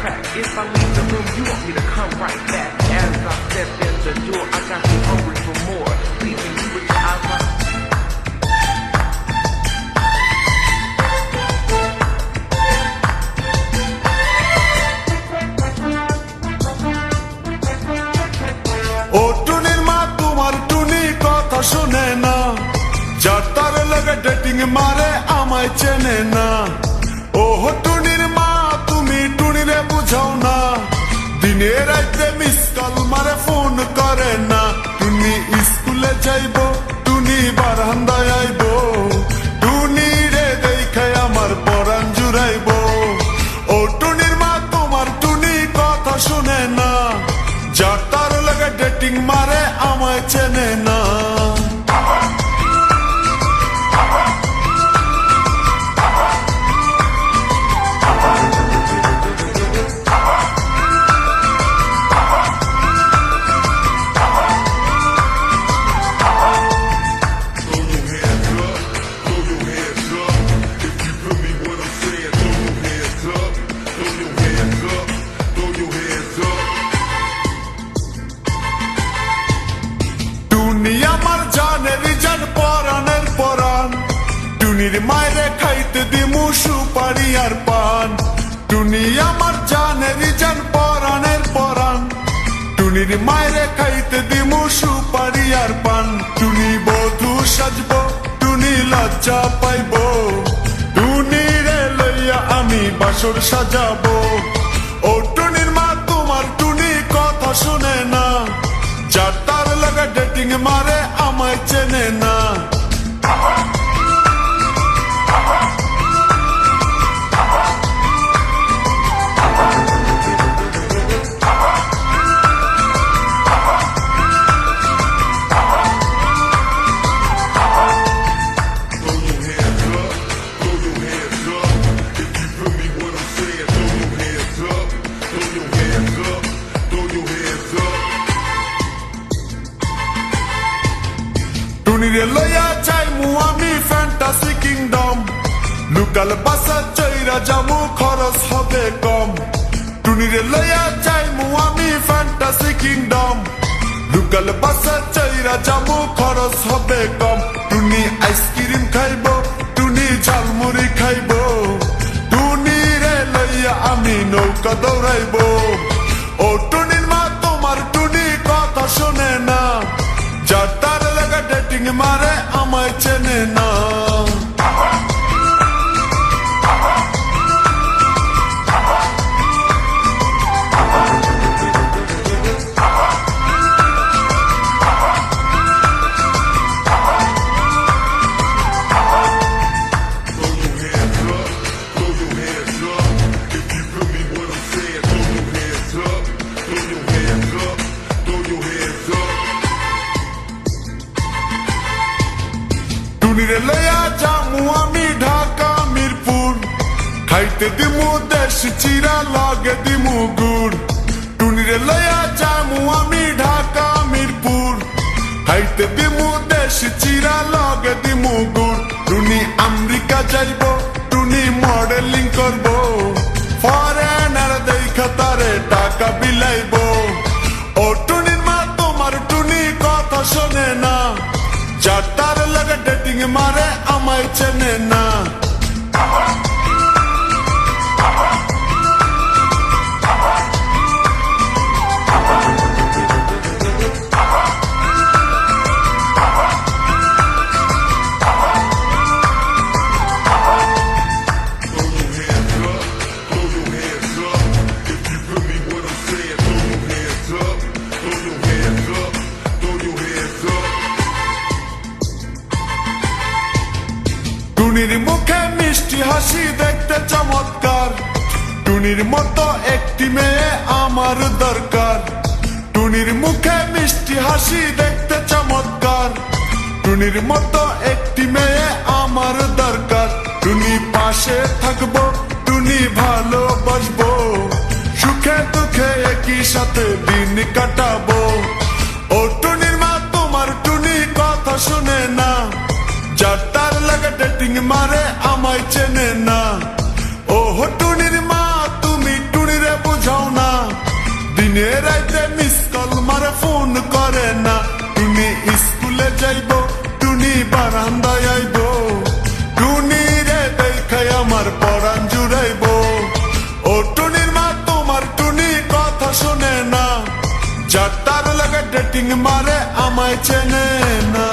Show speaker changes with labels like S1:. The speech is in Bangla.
S1: crack. If I leave the room, you want me to come right back. As I step in the door, I got you hungry for more. Leaving you with your eyes like
S2: ও টুনির মা তোমার টুনি কথা শুনে না, যার তার লগে ডেটিং মারে আমায় চেনে না। ও টুনির মা তুমি টুনিরে বুঝাও না, দিনে রাতে মিস কল মারে ফোন করে না। টুনি স্কুলে যাইব, টুনি বারান্দায় আইব, টুনি রে দেখে আমার পরাণ জুড়াইব। ও টুনির মা তোমার টুনি কথা শুনে না, যার তার লগে ডেটিং মারে আমায় চেনে না। টুনির মায়েরে খাইতে দিমু সুপারি আর পান, টুনি আমার জানের জান পরানের পরান। টুনির মায়েরে খাইতে দিমু সুপারি আর পান, টুনি বধূ সাজবো, টুনি লজ্জা পাইব, টুনি রে লইয়া আমি বাসর সাজাবো। ও টুনির মা তোমার টুনি কথা শুনে না, যার তার লাগা ডেটিং মারে আমায় চেনে না। টুনিরে লইয়া যাইমু আমি ফ্যান্টাসি কিংডম, লোকাল বাসা চইরা যামু খরচ হবে কম। টুনিরে লইয়া যাইমু আমি ফ্যান্টাসি কিংডম, লোকাল বাসা চইরা যামু খরচ হবে কম। টুনি আইসক্রিম খাইব, টুনি ঝালমুড়ি খাইব, টুনি রে লইয়া আমি নৌকা দৌড়াইব। ও টুনির মা তোমার টুনি কথা শোনে না, যার তার লাগা ডেটিং মারে আমায় চেনে না। টুনিরে লইয়া যামু আমি ঢাকা মিরপুর, খাইতে দিমু দেশ চিরা লাগে দিমু গুড়। টুনিরে লইয়া যামু আমি ঢাকা মিরপুর, খাইতে দিমু দেশ চিরা লাগে দিমু গুড়। টুনি আমেরিকা যাইব, টুনি মডেলিং করব, ফরেনার দেখা তারে টাকা বিলাইব। ও টুনির মা তোমার টুনি কথা শোনে না, যার তার লাগা ডেটিং মারে আমায় চেনে না। টুনির মুখে মিষ্টি হাসি দেখতে চমৎকার, টুনির মতো একটি মেয়ে আমার দরকার। টুনির মুখে মিষ্টি হাসি দেখতে চমৎকার, টুনির মতো একটি মেয়ে আমার দরকার। টুনি পাশে থাকবো, টুনি ভালোবাসবো, সুখে দুঃখে একই সাথে দিন কাটাবো। ও টুনির মা তোমার টুনি কথা শুনে না, যার তার লাগা ডেটিং মারে আমায় চেনে না। ও টুনির মা তুমি টুনিরে দিনে রাইতে মিস কল মারে ফোন করে না টুনি স্কুলে যাইব টুনি বারান্দায় আইব টুনি রে দেখাই আমার পরাণ জুড়াইব ও টুনির মা তোমার টুনি কথা শোনে না যার তার লাগে ডেটিং মারে আমায় চেনে না